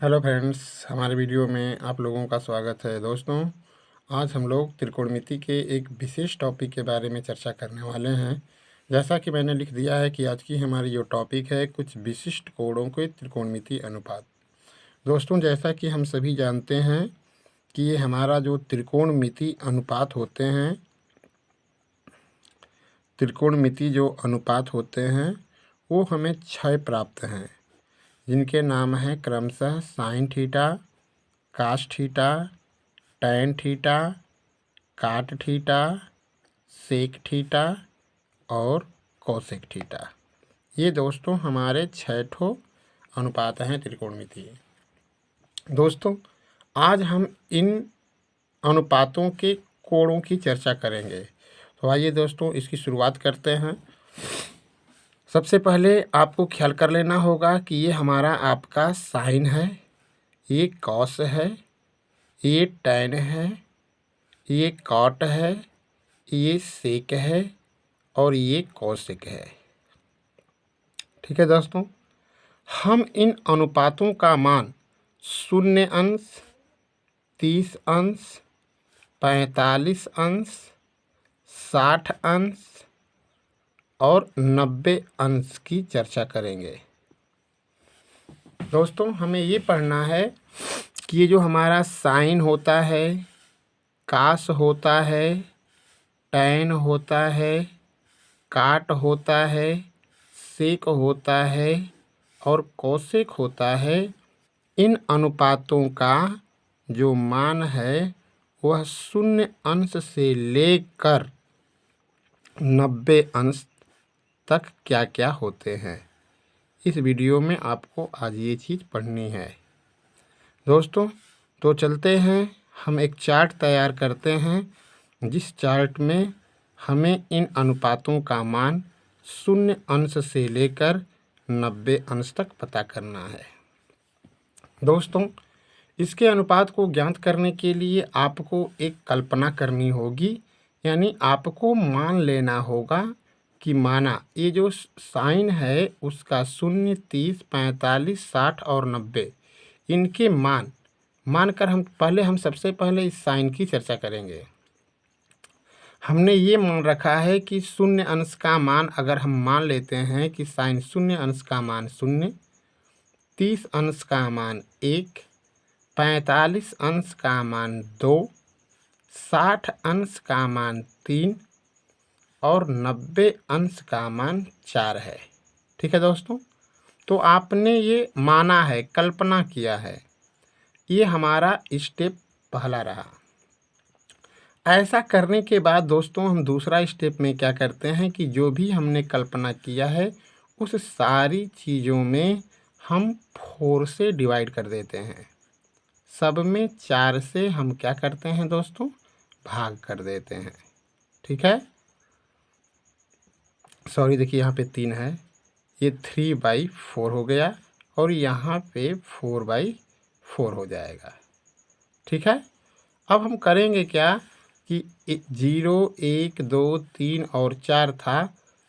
Hello friends, हमारे video में आप लोगों का स्वागत है। दोस्तों, आज हम लोग त्रिकोणमिति के एक विशेष टॉपिक के बारे में चर्चा करने वाले हैं। जैसा कि मैंने लिख दिया है कि आज की हमारी जो टॉपिक है कुछ विशिष्ट कोणों के त्रिकोणमिति अनुपात। दोस्तों, जैसा कि हम सभी जानते हैं कि ये हमारा जो त्रिकोणमिति अनुपात होते हैं, त्रिकोणमिति जो अनुपात होते हैं वो हमें 6 प्राप्त हैं, जिनके नाम हैं क्रमशः sine theta, cos theta, tan theta, cot theta, sec theta और कोसेक थीटा। ये दोस्तों हमारे 6 ठो अनुपात हैं त्रिकोणमितीय। दोस्तों, आज हम इन अनुपातों के कोणों की चर्चा करेंगे। तो आइए दोस्तों, इसकी शुरुआत करते हैं। सबसे पहले आपको ख्याल कर लेना होगा कि ये हमारा आपका साइन है, ये कॉस है, ये टैन है, ये कॉट है, ये सेक है और ये कोसेक है। ठीक है दोस्तों, हम इन अनुपातों का मान 0 अंश, 30 अंश, 45 अंश, 60 अंश और 90 अंश की चर्चा करेंगे। दोस्तों, हमें ये पढ़ना है कि ये जो हमारा साइन होता है, कास होता है, टैन होता है, काट होता है, सेक होता है और कोसेक होता है, इन अनुपातों का जो मान है वह 0 अंश से लेकर 90 अंश तक क्या क्या होते हैं। इस वीडियो में आपको आज ये चीज़ पढ़नी है। दोस्तों, तो चलते हैं, हम एक चार्ट तैयार करते हैं, जिस चार्ट में हमें इन अनुपातों का मान 0 अंश से लेकर 90 अंश तक पता करना है। दोस्तों, इसके अनुपात को ज्ञात करने के लिए आपको एक कल्पना करनी होगी, यानी आपको मान लेना होगा कि माना ये जो साइन है उसका 0, 30, 45, 60 और 90 इनके मानकर हम सबसे पहले इस साइन की चर्चा करेंगे। हमने ये मान रखा है कि 0 अंश का मान अगर हम मान लेते हैं कि साइन 0 अंश का मान 0, 30 अंश का मान 1, 45 अंश का मान 2, 60 अंश का मान 3 और 90 अंश का मान 4 है। ठीक है दोस्तों, तो आपने ये माना है, कल्पना किया है, ये हमारा स्टेप पहला रहा। ऐसा करने के बाद दोस्तों, हम दूसरा स्टेप में क्या करते हैं कि जो भी हमने कल्पना किया है उस सारी चीज़ों में हम 4 से डिवाइड कर देते हैं। सब में 4 से हम क्या करते हैं दोस्तों, भाग कर देते हैं। ठीक है, सॉरी, देखिए यहाँ पे 3 है, ये 3/4 हो गया और यहाँ पे 4/4 हो जाएगा। ठीक है, अब हम करेंगे क्या कि 0, 1, 2, 3 और 4 था,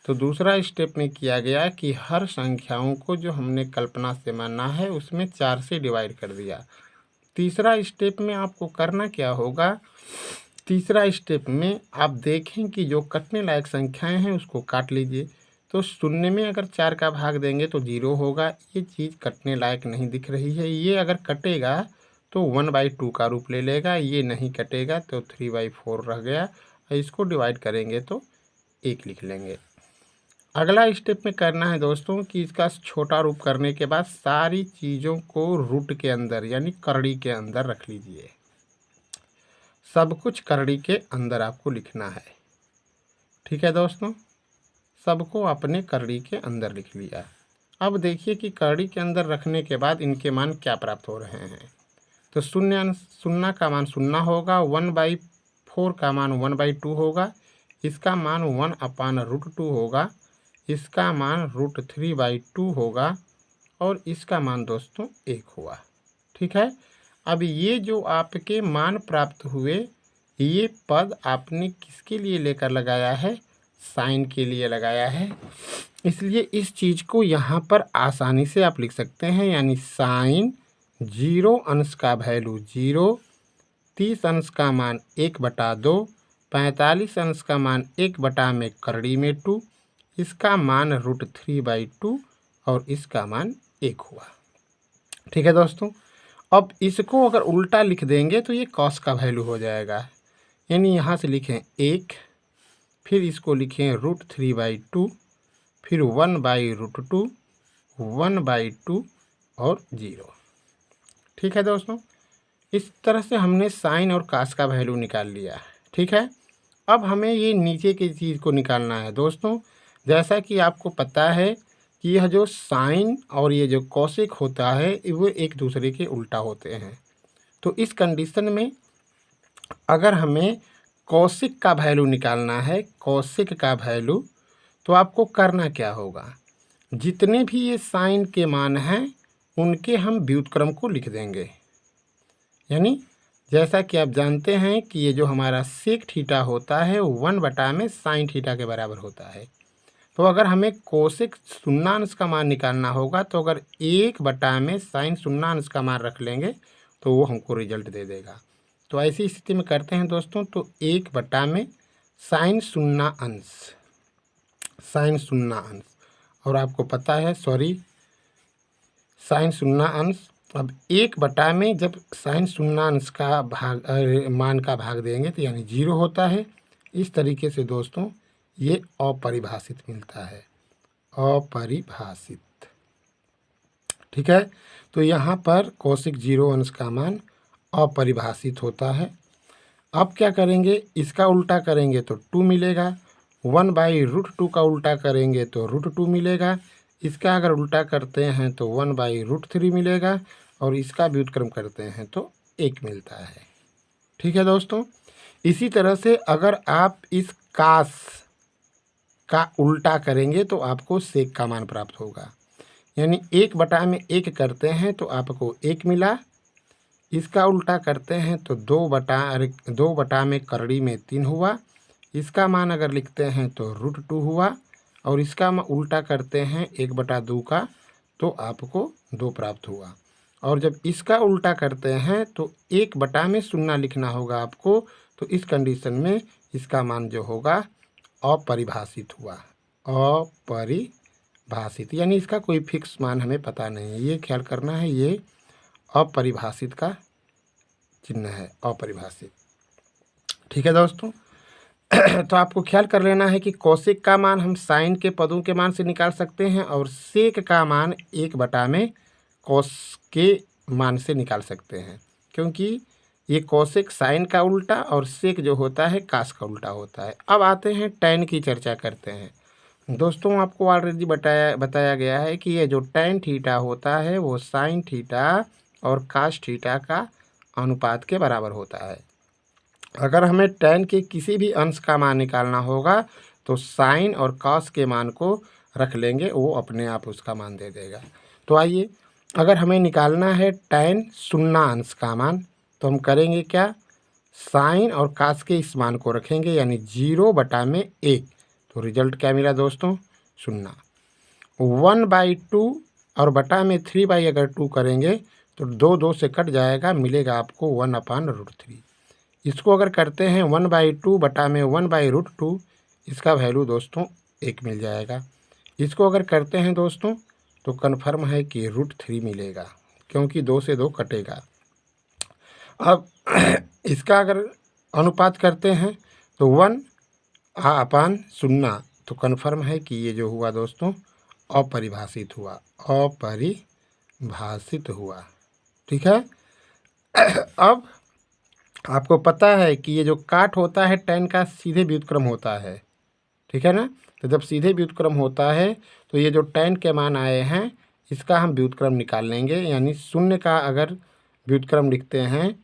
तो दूसरा स्टेप में किया गया कि हर संख्याओं को जो हमने कल्पना से माना है उसमें 4 से डिवाइड कर दिया। तीसरा स्टेप में आपको करना क्या होगा, तीसरा स्टेप में आप देखें कि जो कटने लायक संख्याएं हैं उसको काट लीजिए। तो 0 में अगर 4 का भाग देंगे तो 0 होगा, ये चीज़ कटने लायक नहीं दिख रही है। ये अगर कटेगा तो 1/2 का रूप ले लेगा, ये नहीं कटेगा तो 3/4 रह गया। इसको डिवाइड करेंगे तो 1 लिख लेंगे। अगला स्टेप में करना है दोस्तों कि इसका छोटा रूप करने के बाद सारी चीज़ों को रूट के अंदर यानी करड़ी के अंदर रख लीजिए। सब कुछ करड़ी के अंदर आपको लिखना है। ठीक है दोस्तों, सबको अपने करड़ी के अंदर लिख लिया। अब देखिए कि करड़ी के अंदर रखने के बाद इनके मान क्या प्राप्त हो रहे हैं। तो 0 का मान 0 होगा, 1/4 का मान 1/2 होगा, इसका मान 1/√2 होगा, इसका मान √3/2 होगा और इसका मान दोस्तों 1 हुआ। ठीक है, अब ये जो आपके मान प्राप्त हुए, ये पद आपने किसके लिए लेकर लगाया है, साइन के लिए लगाया है। इसलिए इस चीज़ को यहाँ पर आसानी से आप लिख सकते हैं, यानी साइन जीरो अंश का वैल्यू 0, 30 अंश का मान 1/2, 45 अंश का मान 1/, में करड़ी में 2, इसका मान √3/2 और इसका मान 1 हुआ। ठीक है दोस्तों, अब इसको अगर उल्टा लिख देंगे तो ये कॉस का वैल्यू हो जाएगा। यानी यहाँ से लिखें 1, फिर इसको लिखें √3/2, फिर 1/√2, 1/2 और 0। ठीक है दोस्तों, इस तरह से हमने साइन और कास का वैल्यू निकाल लिया। ठीक है, अब हमें ये नीचे की चीज़ को निकालना है दोस्तों। जैसा कि आपको पता है कि यह जो साइन और ये जो कॉसेक होता है वो एक दूसरे के उल्टा होते हैं। तो इस कंडीशन में अगर हमें कॉसेक का वैल्यू निकालना है, कॉसेक का वैल्यू, तो आपको करना क्या होगा, जितने भी ये साइन के मान हैं उनके हम व्युत्क्रम को लिख देंगे। यानी जैसा कि आप जानते हैं कि ये जो हमारा सेक थीटा होता है वो 1 में साइन थीटा के बराबर होता है। तो अगर हमें कोसेक शून्यांश का मान निकालना होगा तो अगर 1 में साइन शून्यांश का मान रख लेंगे तो वो हमको रिजल्ट दे देगा। तो ऐसी स्थिति में करते हैं दोस्तों, तो 1 में साइन शून्यांश, साइन शून्यांश, और आपको पता है साइन शून्यांश। अब 1 में जब साइन शून्यांश का मान का भाग देंगे तो यानी 0 होता है। इस तरीके से दोस्तों ये अपरिभाषित मिलता है, अपरिभाषित। ठीक है, तो यहाँ पर कोसेक 0 अंश का मान अपरिभाषित होता है। अब क्या करेंगे, इसका उल्टा करेंगे तो 2 मिलेगा, 1/√2 का उल्टा करेंगे तो √2 मिलेगा, इसका अगर उल्टा करते हैं तो 1/√3 मिलेगा और इसका व्युत्क्रम करते हैं तो 1 मिलता है। ठीक है दोस्तों, इसी तरह से अगर आप इस कास का उल्टा करेंगे तो आपको सेक का मान प्राप्त होगा। यानी 1 में 1 करते हैं तो आपको 1 मिला, इसका उल्टा करते हैं तो 2 में करड़ी में 3 हुआ, इसका मान अगर लिखते हैं तो √2 हुआ, और इसका उल्टा करते हैं 1/2 का तो आपको 2 प्राप्त हुआ। और जब इसका उल्टा करते हैं तो 1 में 0 लिखना होगा आपको। तो इस कंडीशन में इसका मान जो होगा अपरिभाषित हुआ, अपरिभाषित, यानी इसका कोई फिक्स मान हमें पता नहीं है, ये ख्याल करना है, ये अपरिभाषित का चिन्ह है, अपरिभाषित। ठीक है दोस्तों, तो आपको ख्याल कर लेना है कि कोसेक का मान हम साइन के पदों के मान से निकाल सकते हैं और सेक का मान 1 में कॉस के मान से निकाल सकते हैं, क्योंकि ये कोसेक साइन का उल्टा और सेक जो होता है कास का उल्टा होता है। अब आते हैं टैन की चर्चा करते हैं। दोस्तों आपको ऑलरेडी बताया गया है कि ये जो टैन थीटा होता है वो साइन थीटा और कास थीटा का अनुपात के बराबर होता है। अगर हमें टैन के किसी भी अंश का मान निकालना होगा तो साइन और कॉस के मान को रख लेंगे, वो अपने आप उसका मान दे देगा। तो आइए, अगर हमें निकालना है टैन शून्यांश का मान तो हम करेंगे क्या, साइन और कॉस के इस मान को रखेंगे, यानी 0/1। तो रिजल्ट क्या मिला दोस्तों, 0। 1/2 और बटा में 3 अगर 2 करेंगे तो 2 से कट जाएगा, मिलेगा आपको 1/√3। इसको अगर करते हैं 1/2 बटा में 1/√2, इसका वैल्यू दोस्तों 1 मिल जाएगा। इसको अगर करते हैं दोस्तों तो कन्फर्म है कि √3 मिलेगा, क्योंकि 2 से 2 कटेगा। अब इसका अगर अनुपात करते हैं तो 1/0, तो कन्फर्म है कि ये जो हुआ दोस्तों अपरिभाषित हुआ, अपरिभाषित हुआ। ठीक है, अब आपको पता है कि ये जो काट होता है टैन का सीधे व्युत्क्रम होता है। ठीक है ना, तो जब सीधे व्युत्क्रम होता है तो ये जो टैन के मान आए हैं इसका हम व्युत्क्रम निकाल लेंगे। यानी 0 का अगर व्युत्क्रम लिखते हैं,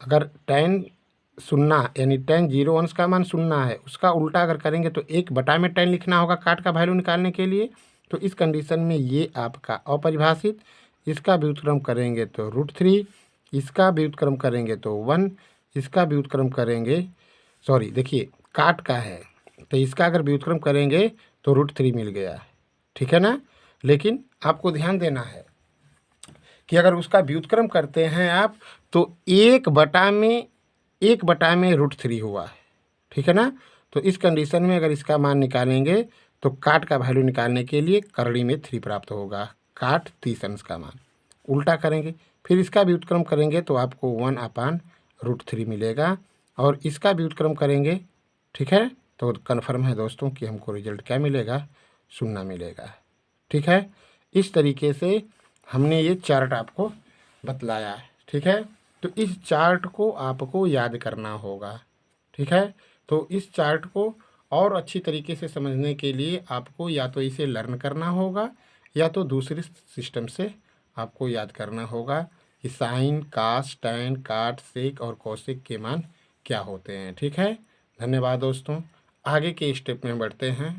अगर टैन 0 यानी टैन 0 अंश का मान 0 है, उसका उल्टा अगर करेंगे तो 1 में टैन लिखना होगा काट का वैल्यू निकालने के लिए। तो इस कंडीशन में ये आपका अपरिभाषित, इसका व्युत्क्रम करेंगे तो √3, इसका व्युत्क्रम करेंगे तो 1, इसका व्युत्क्रम करेंगे, सॉरी देखिए काट का है तो इसका अगर व्युत्क्रम करेंगे तो √3 मिल गया। ठीक है ना, लेकिन आपको ध्यान देना है कि अगर उसका व्युत्क्रम करते हैं आप तो 1/में √3 हुआ है, ठीक है ना। तो इस कंडीशन में अगर इसका मान निकालेंगे तो काट का वैल्यू निकालने के लिए करड़ी में 3 प्राप्त होगा, काट 30 अंश का मान। उल्टा करेंगे, फिर इसका व्युत्क्रम करेंगे तो आपको 1/√3 मिलेगा और इसका व्युत्क्रम करेंगे, ठीक है। तो कन्फर्म है दोस्तों कि हमको रिजल्ट क्या मिलेगा, 0 मिलेगा, ठीक है। इस तरीके से हमने ये चार्ट आपको बतलाया है, ठीक है। तो इस चार्ट को आपको याद करना होगा, ठीक है। तो इस चार्ट को और अच्छी तरीके से समझने के लिए आपको या तो इसे लर्न करना होगा या तो दूसरे सिस्टम से आपको याद करना होगा कि साइन, कास, टैन, काट, सेक और कौशिक के मान क्या होते हैं, ठीक है। धन्यवाद दोस्तों। आगे के स्टेप में बढ़ते हैं।